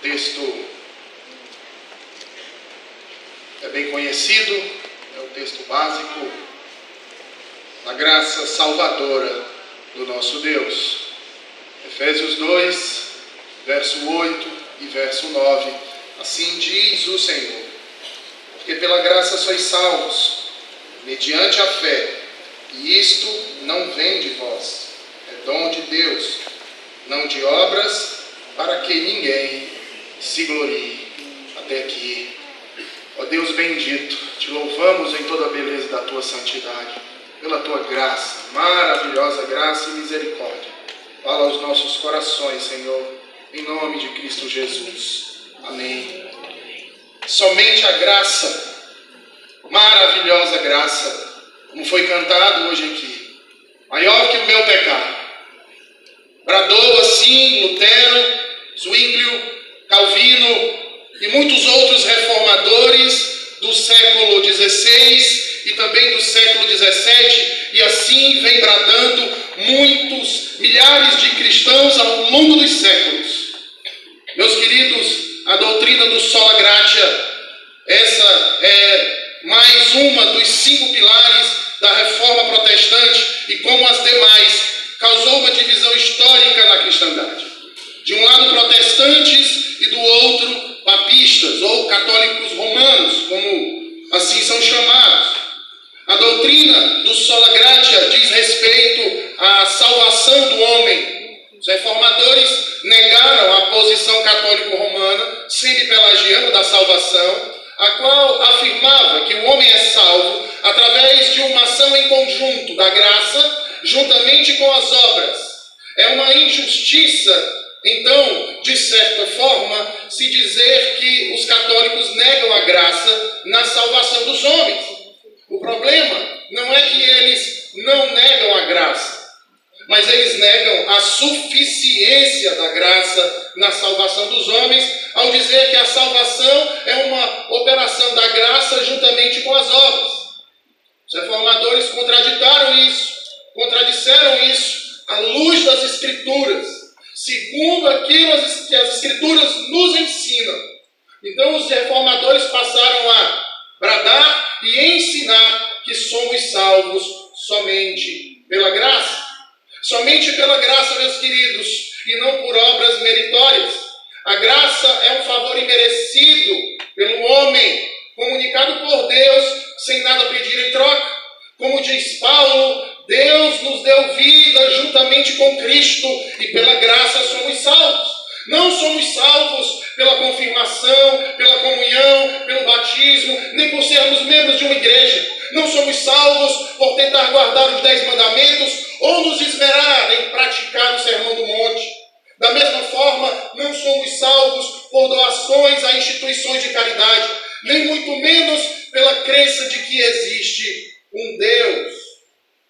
texto é bem conhecido, é o texto básico da graça salvadora do nosso Deus. Efésios 2, verso 8 e verso 9. Assim diz o Senhor: porque pela graça sois salvos, mediante a fé, e isto não vem de vós, é dom de Deus, não de obras, para que ninguém se glorie. Até aqui. Ó Deus bendito, te louvamos em toda a beleza da tua santidade, pela tua graça, maravilhosa graça e misericórdia. Fala aos nossos corações, Senhor, em nome de Cristo Jesus. Amém. Somente a graça, maravilhosa graça, como foi cantado hoje aqui, maior que o meu pecado. Bradou assim Lutero, Zwinglio, Calvino e muitos outros reformadores do século XVI e também do século XVII, e assim vem bradando muitos milhares de cristãos ao longo dos séculos. Meus queridos, a doutrina do Sola Gratia, essa é mais uma dos 5 pilares da reforma protestante e, como as demais, causou uma divisão histórica na cristandade. De um lado, protestantes, e do outro, papistas ou católicos romanos, como assim são chamados. A doutrina do Sola Gratia diz respeito à salvação do homem. Os reformadores negaram a posição católico-romana, semi-pelagiana da salvação, a qual afirmava que o homem é salvo através de uma ação em conjunto da graça, juntamente com as obras. É uma injustiça, então, de certa forma, se dizer que os católicos negam a graça na salvação dos homens. O problema não é que eles não negam a graça, mas eles negam a suficiência da graça na salvação dos homens, ao dizer que a salvação é uma operação da graça juntamente com as obras. Os reformadores contradisseram isso à luz das Escrituras, segundo aquilo que as Escrituras nos ensinam. Então os reformadores passaram a bradar e ensinar que somos salvos somente pela graça. Somente pela graça, meus queridos, e não por obras meritórias. A graça é um favor imerecido pelo homem, comunicado por Deus, sem nada pedir em troca. Como diz Paulo, Deus nos deu vida juntamente com Cristo e pela graça somos salvos. Não somos salvos pela confirmação, pela comunhão, pelo batismo, nem por sermos membros de uma igreja. Não somos salvos por tentar guardar os 10 mandamentos ou nos esmerar em praticar o Sermão do Monte. Da mesma forma, não somos salvos por doações a instituições de caridade, nem muito menos pela crença de que existe um Deus.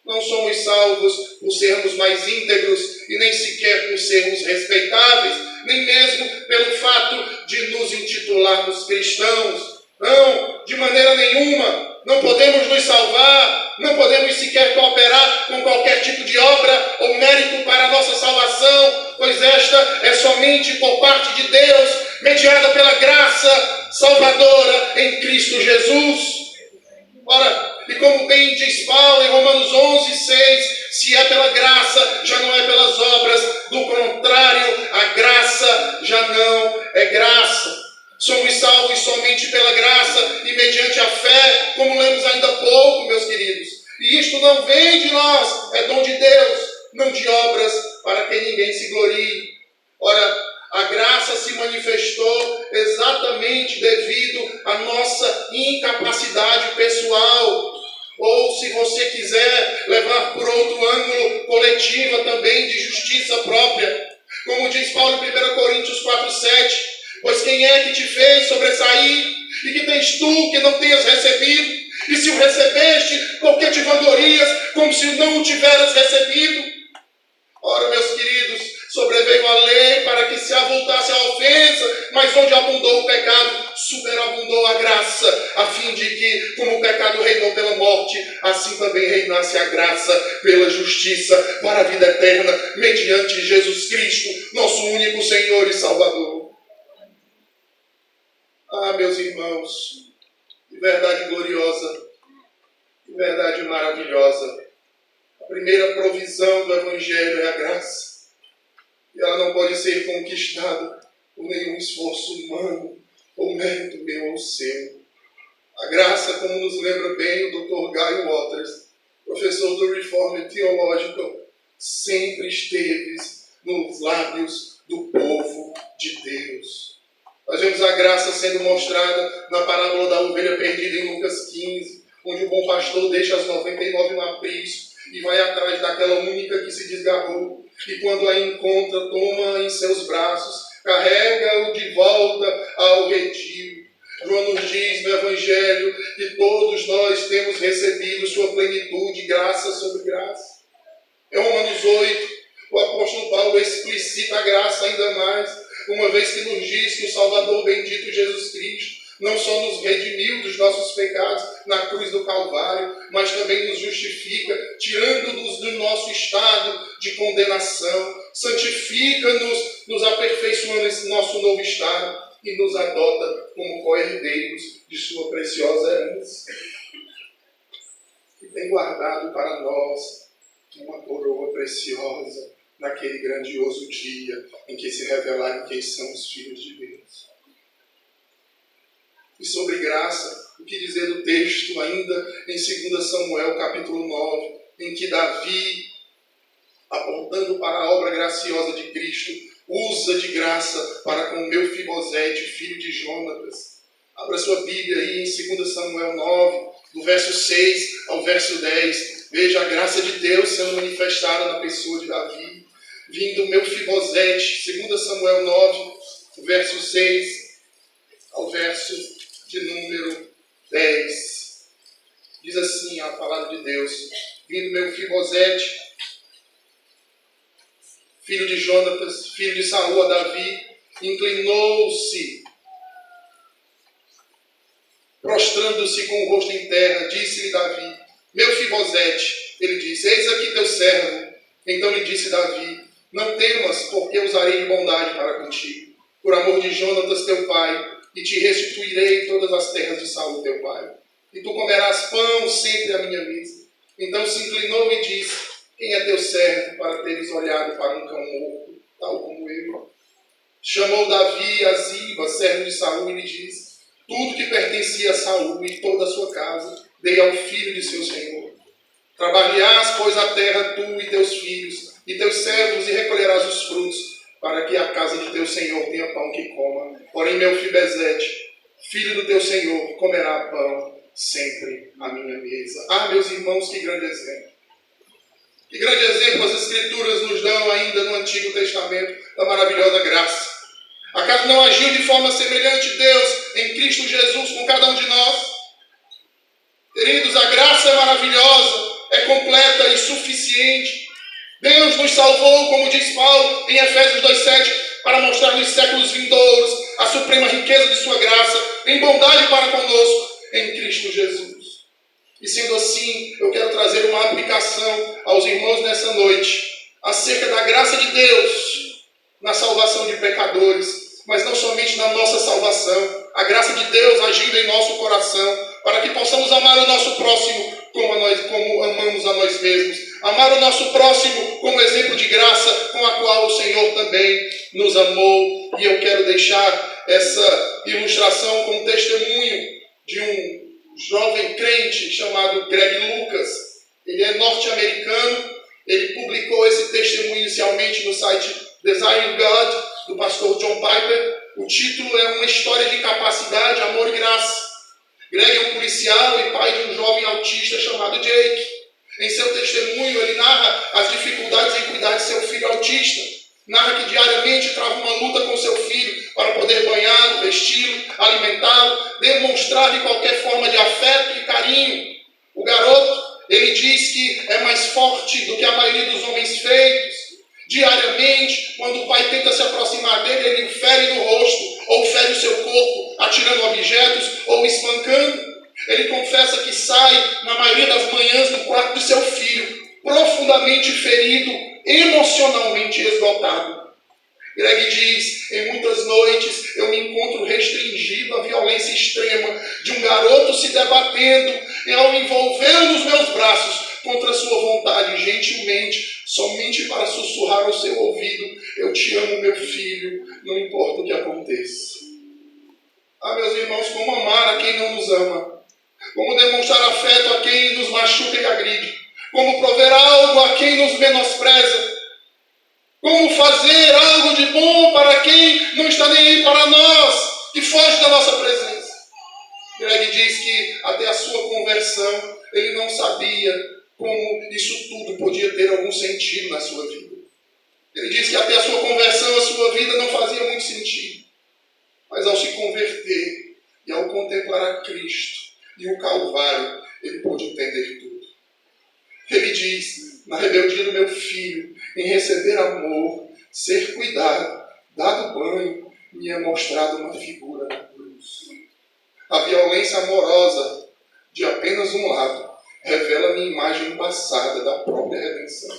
Não somos salvos por sermos mais íntegros e nem sequer por sermos respeitáveis, nem mesmo pelo fato de nos intitularmos cristãos. Não, de maneira nenhuma. Não podemos nos salvar, não podemos sequer cooperar com qualquer tipo de obra ou mérito para a nossa salvação, pois esta é somente por parte de Deus, mediada pela graça salvadora em Cristo Jesus. Ora, e como bem diz Paulo em Romanos 11:6, se é pela graça, já não é pelas obras, do contrário, a graça já não é graça. Somos salvos somente pela graça e mediante a fé, como lemos ainda há pouco, meus queridos. E isto não vem de nós, é dom de Deus, não de obras, para que ninguém se glorie. Ora, a graça se manifestou exatamente devido à nossa incapacidade pessoal. Ou, se você quiser levar por outro ângulo, coletiva também, de justiça própria. Como diz Paulo em 1 Coríntios 4:7, pois quem é que te fez sobressair? E que tens tu que não tenhas recebido? E se o recebeste, por que te vanglorias como se não o tiveras recebido? Ora, meus queridos, sobreveio a lei para que se avultasse a ofensa, mas onde abundou o pecado, superabundou a graça, a fim de que, como o pecado reinou pela morte, assim também reinasse a graça pela justiça para a vida eterna, mediante Jesus Cristo, nosso único Senhor e Salvador. Ah, meus irmãos, que verdade gloriosa, que verdade maravilhosa. A primeira provisão do Evangelho é a graça. E ela não pode ser conquistada por nenhum esforço humano ou mérito meu ou seu. A graça, como nos lembra bem o Dr. Guy Waters, professor do Reformed Theological, sempre esteve nos lábios do povo de Deus. Nós vemos a graça sendo mostrada na parábola da ovelha perdida em Lucas 15, onde o bom pastor deixa as 99 no aprisco e vai atrás daquela única que se desgarrou. E quando a encontra, toma em seus braços, carrega-o de volta ao redil. João nos diz no Evangelho que todos nós temos recebido sua plenitude, graça sobre graça. Em Romanos 8, o apóstolo Paulo explicita a graça ainda mais, uma vez que nos diz que o Salvador bendito Jesus Cristo não só nos redimiu dos nossos pecados na cruz do Calvário, mas também nos justifica, tirando-nos do nosso estado de condenação, santifica-nos, nos aperfeiçoando nesse nosso novo estado e nos adota como co-herdeiros de sua preciosa herança. E tem guardado para nós uma coroa preciosa naquele grandioso dia em que se revelarem quem são os filhos de Deus. E sobre graça, o que dizer do texto ainda em 2 Samuel capítulo 9, em que Davi, apontando para a obra graciosa de Cristo, usa de graça para com Mefibosete, filho de Jonatas. Abra sua Bíblia aí em 2 Samuel 9, do verso 6 ao verso 10. Veja a graça de Deus sendo manifestada na pessoa de Davi. Vindo Mefibosete, 2 Samuel 9, do verso 6 ao verso de número 10. Diz assim a palavra de Deus: vindo Mefibosete, filho de Jonatas, filho de Saul, a Davi, inclinou-se, prostrando-se com o rosto em terra, disse-lhe Davi: Mefibosete. Ele disse: eis aqui teu servo. Então lhe disse Davi: não temas, porque usarei de bondade para contigo, por amor de Jonatas teu pai, e te restituirei todas as terras de Saul teu pai. E tu comerás pão sempre à minha mesa. Então se inclinou e disse: quem é teu servo para teres olhado para um cão morto, tal como eu? Chamou Davi a Ziba, servo de Saul, e lhe disse: tudo que pertencia a Saul e toda a sua casa, dei ao filho de seu senhor. Trabalharás, pois, a terra tu e teus filhos, e teus servos, e recolherás os frutos, para que a casa de teu senhor tenha pão que coma. Porém, Mefibosete, filho do teu senhor, comerá pão sempre à minha mesa. Ah, meus irmãos, que grande exemplo. Que grande exemplo as Escrituras nos dão ainda no Antigo Testamento da maravilhosa graça. Acaso não agiu de forma semelhante Deus em Cristo Jesus com cada um de nós? Queridos, a graça é maravilhosa, é completa e suficiente. Deus nos salvou, como diz Paulo em Efésios 2,7, para mostrar nos séculos vindouros a suprema riqueza de sua graça, em bondade para conosco, em Cristo Jesus. E sendo assim, eu quero trazer uma aplicação aos irmãos nessa noite, acerca da graça de Deus na salvação de pecadores, mas não somente na nossa salvação, a graça de Deus agindo em nosso coração, para que possamos amar o nosso próximo como amamos a nós mesmos. Amar o nosso próximo como exemplo de graça com a qual o Senhor também nos amou. E eu quero deixar essa ilustração com testemunho de um jovem crente chamado Greg Lucas. Ele é norte-americano. Ele publicou esse testemunho inicialmente no site Desiring God, do pastor John Piper. O título é Uma História de Capacidade, Amor e Graça. Greg é um policial e pai de um jovem autista chamado Jake. Em seu testemunho, ele narra as dificuldades em cuidar de seu filho autista. Narra que diariamente trava uma luta com seu filho para poder banhá-lo, vesti-lo, alimentá-lo, demonstrar-lhe qualquer forma de afeto e carinho. O garoto, ele diz que é mais forte do que a maioria dos homens feitos. Diariamente, quando o pai tenta se aproximar dele, ele o fere no rosto, ou fere o seu corpo, atirando objetos ou espancando. Ele confessa que sai, na maioria das manhãs, do quarto de seu filho, profundamente ferido, emocionalmente esgotado. Greg diz: em muitas noites eu me encontro restringido a violência extrema de um garoto se debatendo e ao envolvê-lo nos meus braços contra a sua vontade, gentilmente, somente para sussurrar ao seu ouvido: eu te amo, meu filho, não importa o que aconteça. Ah, meus irmãos, como amar a quem não nos ama? Como demonstrar afeto a quem nos machuca e agride? Como prover algo a quem nos menospreza? Como fazer algo de bom para quem não está nem aí para nós, que foge da nossa presença? Greg diz que até a sua conversão ele não sabia como isso tudo podia ter algum sentido na sua vida. Ele diz que até a sua conversão a sua vida não fazia muito sentido. Mas ao se converter e ao contemplar a Cristo e o Calvário, ele pôde entender tudo. Ele diz: na rebeldia do meu filho, em receber amor, ser cuidado, dado banho, me é mostrado uma figura da cruz. A violência amorosa de apenas um lado revela minha imagem passada da própria redenção,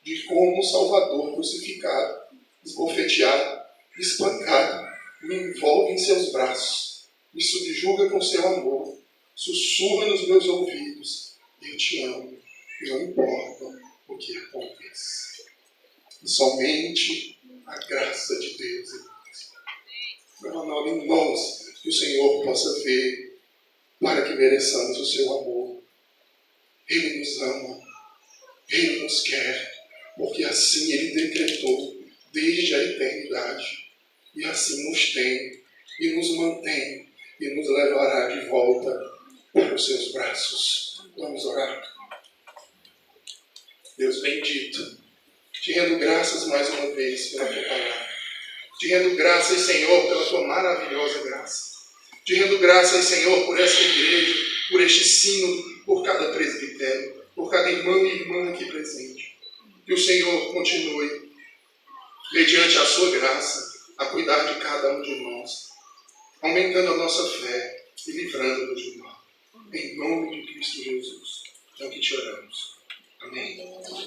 de como o Salvador crucificado, esbofeteado, espancado, me envolve em seus braços, me subjuga com seu amor, sussurra nos meus ouvidos: eu te amo, não importa o que aconteça. E somente a graça de Deus, derramada em nós, que o Senhor possa ver, para que mereçamos o seu amor. Ele nos ama, Ele nos quer, porque assim Ele decretou desde a eternidade. E assim nos tem, e nos mantém, e nos levará de volta para os seus braços. Vamos orar. Deus bendito, te rendo graças mais uma vez pela tua palavra. Te rendo graças, Senhor, pela tua maravilhosa graça. Te rendo graças, Senhor, por esta igreja, por este sino, por cada presbitério, por cada irmão e irmã aqui presente. Que o Senhor continue, mediante a sua graça, a cuidar de cada um de nós, aumentando a nossa fé e livrando-nos do mal. Em nome de Cristo Jesus, é o que te oramos. Amém.